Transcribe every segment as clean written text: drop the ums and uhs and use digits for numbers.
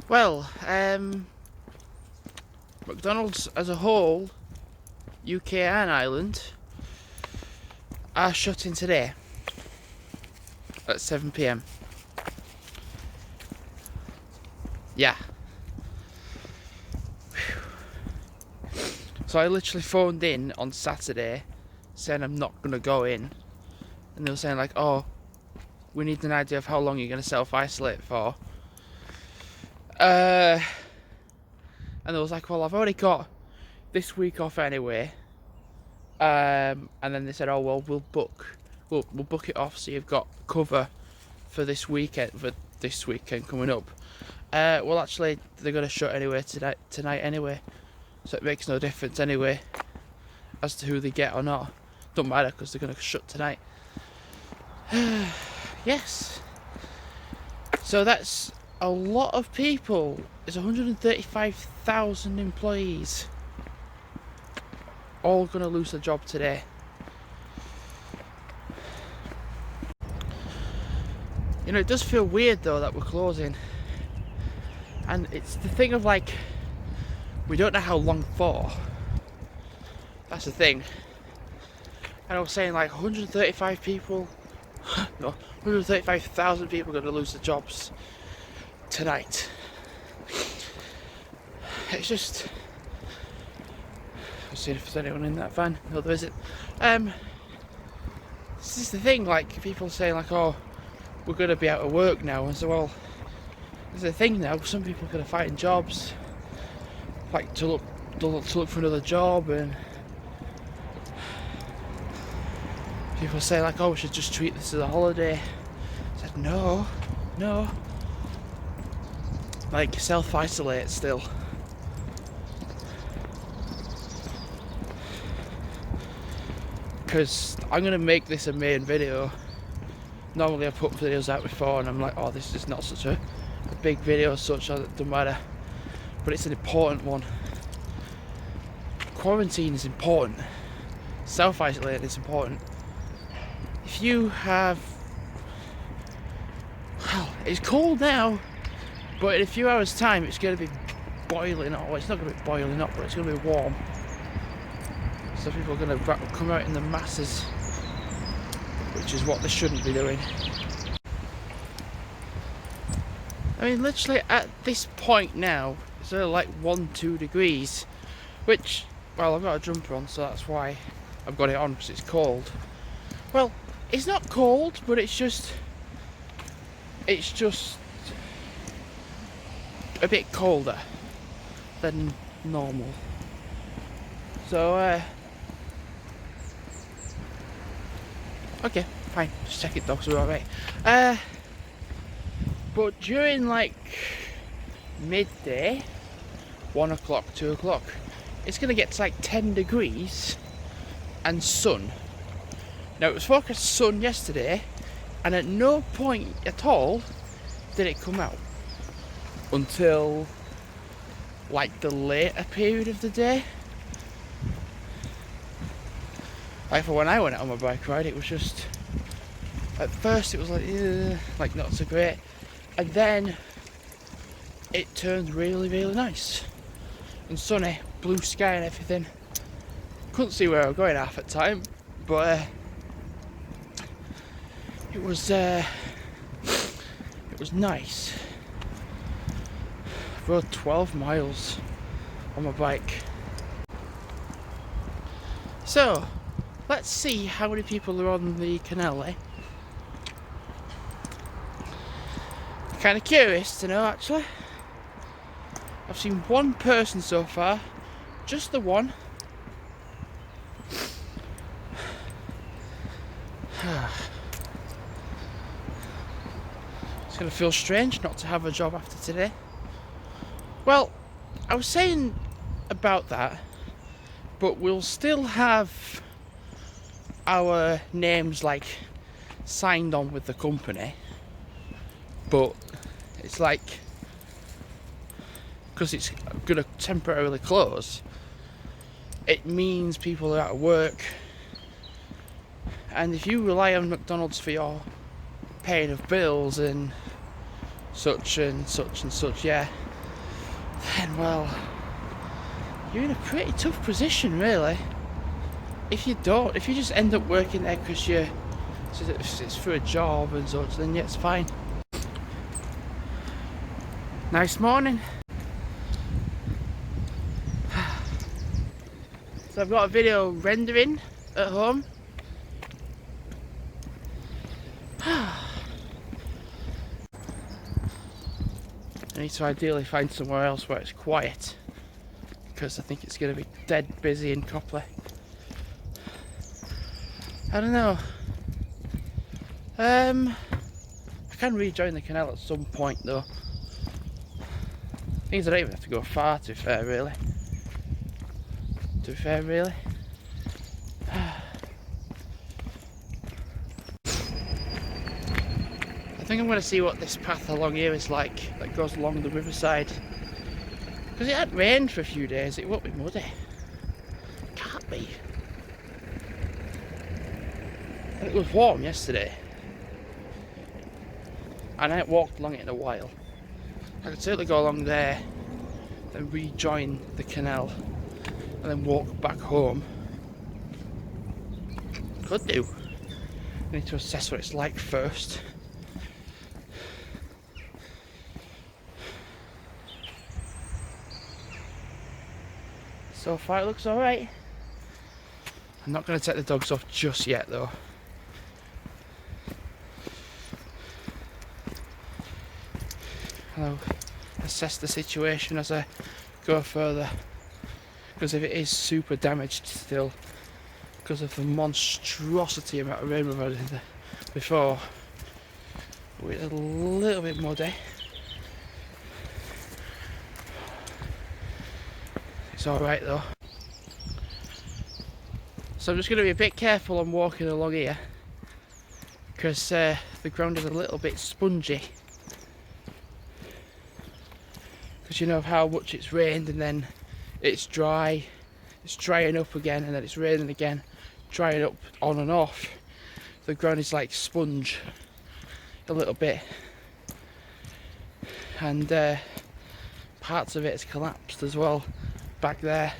Well, McDonald's as a whole, UK and Ireland, are shutting today at 7 PM. Yeah. So I literally phoned in on Saturday saying I'm not going to go in. And they were saying like, oh, we need an idea of how long you're going to self-isolate for. And I was like, well, I've already got this week off anyway. And then they said, oh, well, we'll book it off so you've got cover for this weekend, coming up. Well, actually, they're going to shut anyway tonight anyway. So it makes no difference anyway as to who they get or not. Don't matter because they're going to shut tonight. Yes. So that's a lot of people. There's 135,000 employees all going to lose their job today. You know, it does feel weird though that we're closing. And it's the thing of like, we don't know how long for. That's the thing. And I was saying like 135 people, no, 135,000 people are going to lose their jobs tonight. It's just, let's see if there's anyone in that van. No, there isn't. This is the thing, like people saying like, oh, we're going to be out of work now. And so, well, there's a thing now. Some people are going to find jobs, like to look for another job, and people say like, oh, we should just treat this as a holiday. I said, no. Like, self-isolate still. Because I'm going to make this a main video. Normally I put videos out before and I'm like, oh, this is not such a big video as such, it doesn't matter. But it's an important one. Quarantine is important. Self-isolating is important. If you have, well, it's cold now, but in a few hours time it's going to be boiling hot. Well, it's not going to be boiling hot, but it's going to be warm. So people are going to come out in the masses, which is what they shouldn't be doing. I mean, literally at this point now, it's only like 1-2 degrees, which, well, I've got a jumper on, so that's why I've got it on, because it's cold. Well, it's not cold, but it's just a bit colder than normal. So, okay, fine, just check it though, so we're alright. But during like midday, 1 o'clock, 2 o'clock, it's going to get to like 10 degrees and sun. Now, it was forecast sun yesterday, and at no point at all did it come out until like the later period of the day. Like for when I went out on my bike ride, it was just, at first it was like not so great, and then it turned really, really nice and sunny, blue sky and everything. Couldn't see where I was going half at time, but it was nice. I rode 12 miles on my bike. So, let's see how many people are on the Canal, eh? Kind of curious to know, actually. I've seen one person so far, just the one. It's going to feel strange not to have a job after today. Well, I was saying about that, but we'll still have our names like signed on with the company, but it's like, because it's going to temporarily close, it means people are out of work, and if you rely on McDonald's for your paying of bills and such and such and such, yeah, then, well, you're in a pretty tough position, really. If you just end up working there because it's for a job and such, then yeah, it's fine. Nice morning. So I've got a video rendering at home. I need to ideally find somewhere else where it's quiet, because I think it's going to be dead busy in Copley. I don't know. I can rejoin the canal at some point though. Things I don't even have to go far, to be fair, really. I think I'm going to see what this path along here is like, that goes along the riverside. Because it had rained for a few days, it won't be muddy. Can't be. And it was warm yesterday. And I haven't walked along it in a while. I could certainly go along there, then rejoin the canal, and then walk back home. Could do. I need to assess what it's like first. So far it looks alright. I'm not going to take the dogs off just yet though. I'll assess the situation as I go further, because if it is super damaged still, because of the monstrosity amount of rain we've had before, it's a little bit muddy. It's alright though. So I'm just going to be a bit careful on walking along here, because the ground is a little bit spongy. Because you know how much it's rained and then it's dry, it's drying up again, and then it's raining again, drying up on and off. The ground is like sponge a little bit, and parts of it has collapsed as well back there.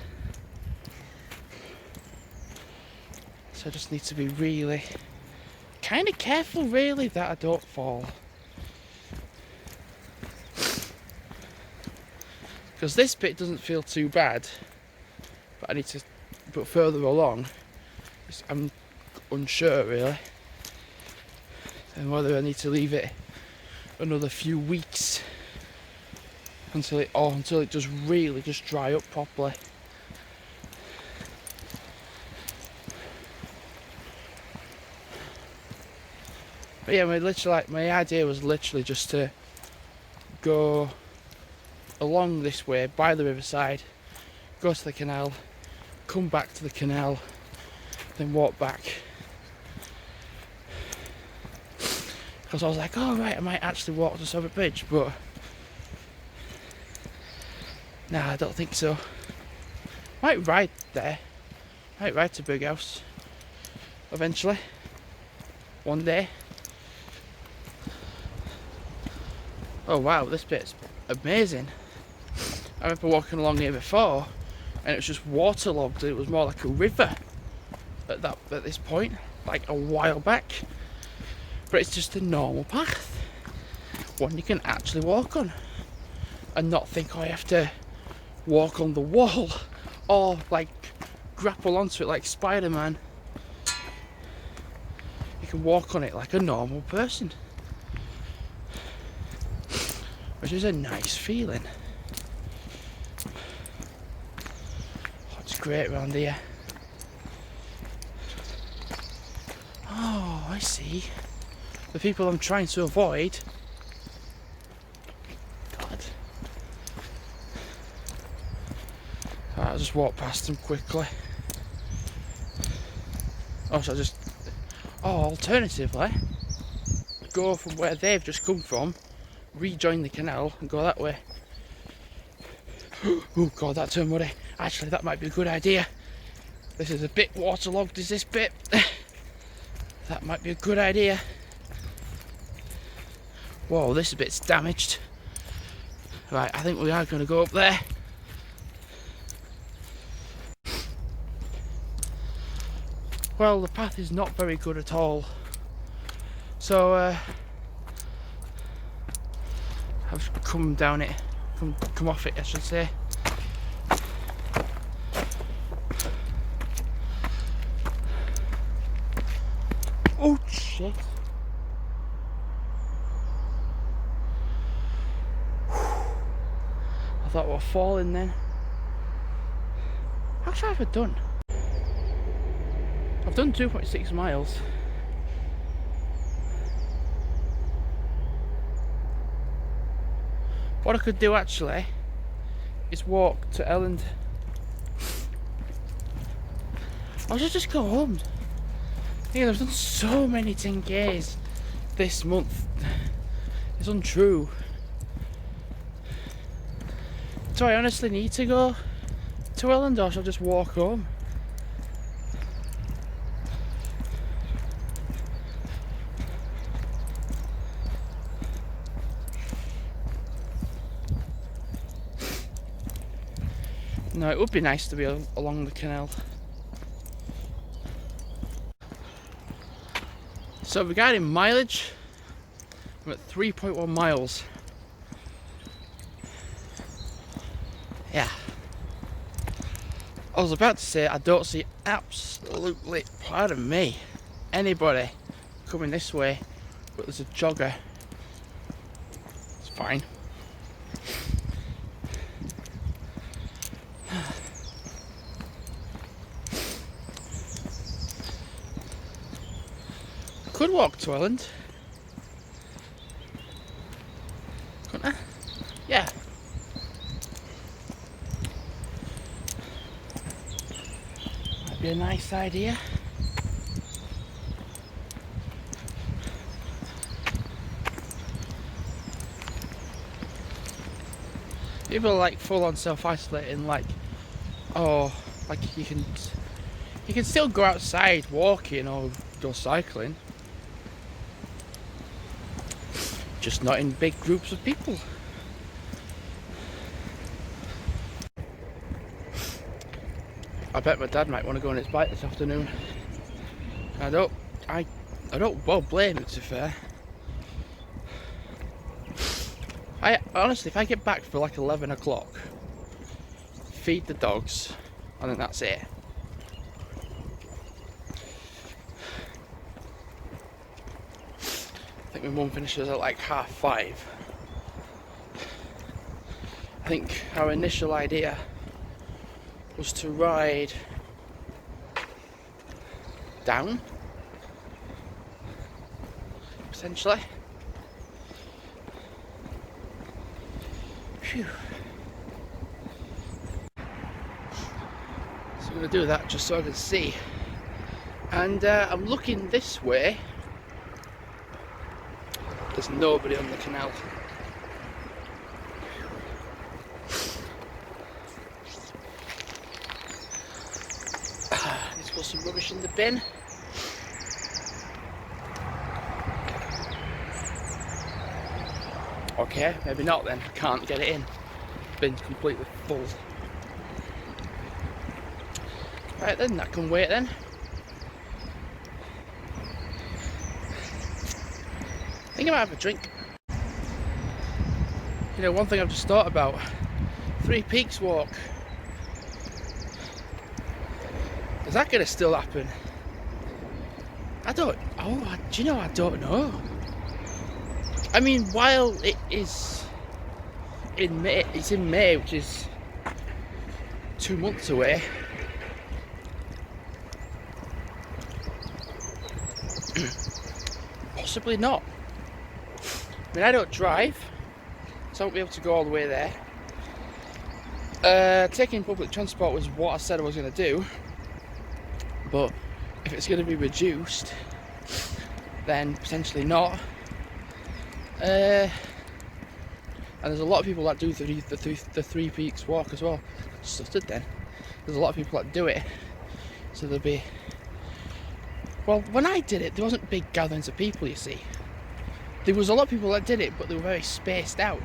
So I just need to be really kind of careful really that I don't fall. Because this bit doesn't feel too bad, but I need to put further along. I'm unsure really, and whether I need to leave it another few weeks until it does really just dry up properly. But yeah, my idea was literally just to go along this way by the riverside, go to the canal, come back to the canal, then walk back. Because I was like, oh right, I might actually walk to Sober Bridge, but nah, I don't think so. Might ride there, might ride to Big House eventually, one day. Oh wow, this bit's amazing. I remember walking along here before and it was just waterlogged. It was more like a river at this point, like a while back. But it's just a normal path, one you can actually walk on and not think, oh, I have to walk on the wall or like grapple onto it like Spider-Man. You can walk on it like a normal person, which is a nice feeling. Oh, it's great around here. Oh, I see. The people I'm trying to avoid. God. Right, I'll just walk past them quickly. Oh, so alternatively, go from where they've just come from, rejoin the canal and go that way. Oh god, that turned muddy. Actually, that might be a good idea. This is a bit waterlogged, is this bit? That might be a good idea. Whoa, this bit's damaged. Right, I think we are going to go up there. Well, the path is not very good at all. So, I've come down it, come off it, I should say. Oh shit! I thought we were falling then. How much have I done? I've done 2.6 miles. What I could do actually is walk to Elland. I should just go home. Yeah, I've done so many 10Ks this month. It's untrue. Do I honestly need to go to Elland, or should I just walk home? No, it would be nice to be along the canal. So regarding mileage, I'm at 3.1 miles. Yeah. I was about to say, I don't see absolutely, pardon me, anybody coming this way, but there's a jogger. It's fine. Could walk to Elland. Couldn't I? Yeah. Might be a nice idea. People are like full on self-isolating, like, oh, like you can still go outside walking or go cycling. Just not in big groups of people. I bet my dad might want to go on his bike this afternoon. I don't well blame him, to be fair. I honestly, if I get back for like 11 o'clock, feed the dogs, and then that's it. I think my mum finishes at like 5:30. I think our initial idea was to ride down, potentially. Phew. So I'm going to do that just so I can see. And I'm looking this way. There's nobody on the canal. Need to put some rubbish in the bin. Okay, maybe not then. I can't get it in. Bin's completely full. Right then, that can wait then. I think I might have a drink. You know, one thing I've just thought about. Three Peaks walk. Is that going to still happen? Do you know, I don't know. I mean, while it is in May, it's in May, which is 2 months away. Possibly not. I mean, I don't drive, so I won't be able to go all the way there. Taking public transport was what I said I was going to do, but if it's going to be reduced, then potentially not. And there's a lot of people that do the Three Peaks walk as well. Stuttered then. There's a lot of people that do it, so there'll be. Well, when I did it, there wasn't big gatherings of people, you see. There was a lot of people that did it, but they were very spaced out.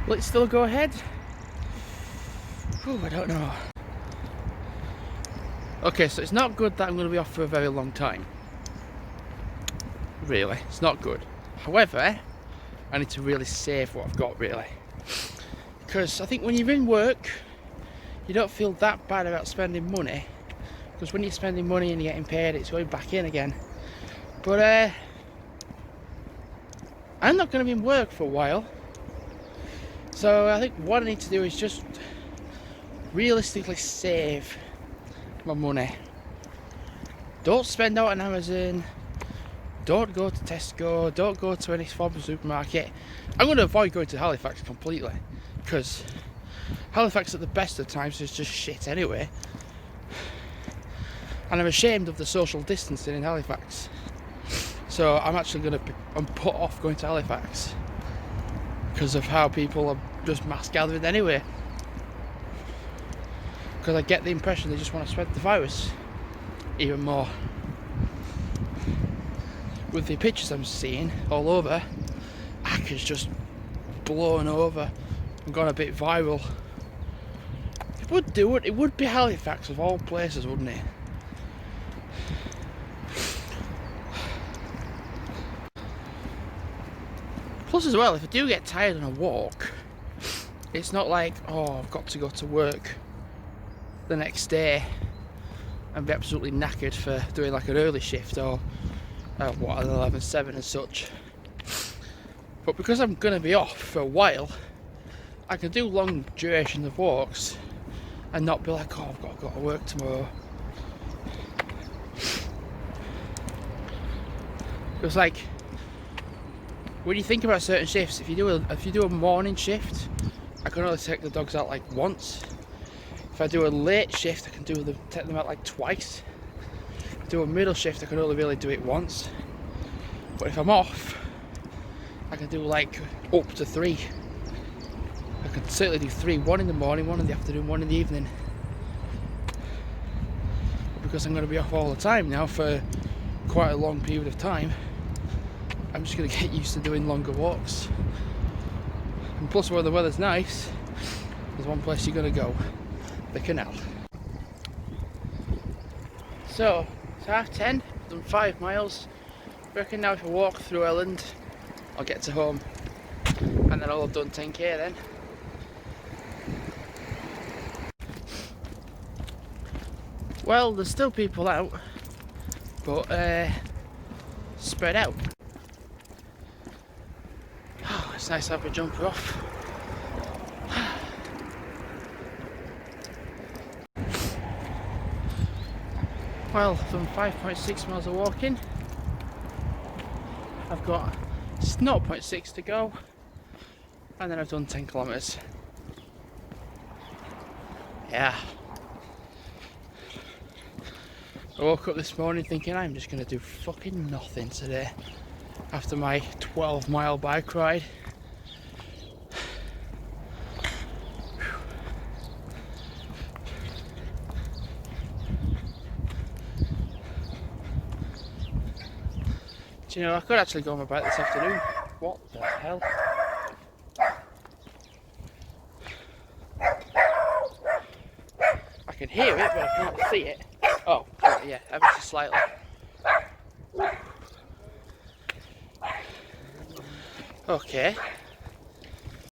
Will it still go ahead? I don't know. Okay, so it's not good that I'm going to be off for a very long time. Really, it's not good. However, I need to really save what I've got, really. Because I think when you're in work, you don't feel that bad about spending money. Because when you're spending money and you're getting paid, it's going back in again. But I'm not going to be in work for a while. So I think what I need to do is just realistically save my money. Don't spend out on Amazon. Don't go to Tesco. Don't go to any form of supermarket. I'm going to avoid going to Halifax completely, because Halifax at the best of times is just shit anyway. And I'm ashamed of the social distancing in Halifax. So I'm actually I'm put off going to Halifax because of how people are just mass gathering anyway. Because I get the impression they just want to spread the virus even more. With the pictures I'm seeing all over, Acker's just blown over and gone a bit viral. It would do it. It would be Halifax of all places, wouldn't it? Plus as well, if I do get tired on a walk, it's not like, oh, I've got to go to work the next day and be absolutely knackered for doing like an early shift or an 11/7 and such. But because I'm going to be off for a while, I can do long duration of walks and not be like, oh, I've got to go to work tomorrow. It's like, when you think about certain shifts, if you do a morning shift, I can only take the dogs out like once. If I do a late shift, I can take them out like twice. If I do a middle shift, I can only really do it once. But if I'm off, I can do like up to 3. I can certainly do 3, 1 in the morning, 1 in the afternoon, 1 in the evening. But because I'm going to be off all the time now for quite a long period of time, I'm just going to get used to doing longer walks. And plus, where the weather's nice, there's one place you're going to go, the canal. So, it's 10:30, I've done 5 miles. I reckon now if I walk through Elland, I'll get to home. And then I'll have done 10k then. Well, there's still people out, but spread out. Oh, it's nice to have a jumper off. Well, I've done 5.6 miles of walking. I've got 0.6 to go, and then I've done 10 kilometres. Yeah. I woke up this morning thinking I'm just going to do fucking nothing today after my 12-mile bike ride. Do you know, I could actually go on my bike this afternoon. What the hell? I can hear it, but I can't see it. Oh, yeah, ever so slightly. Okay.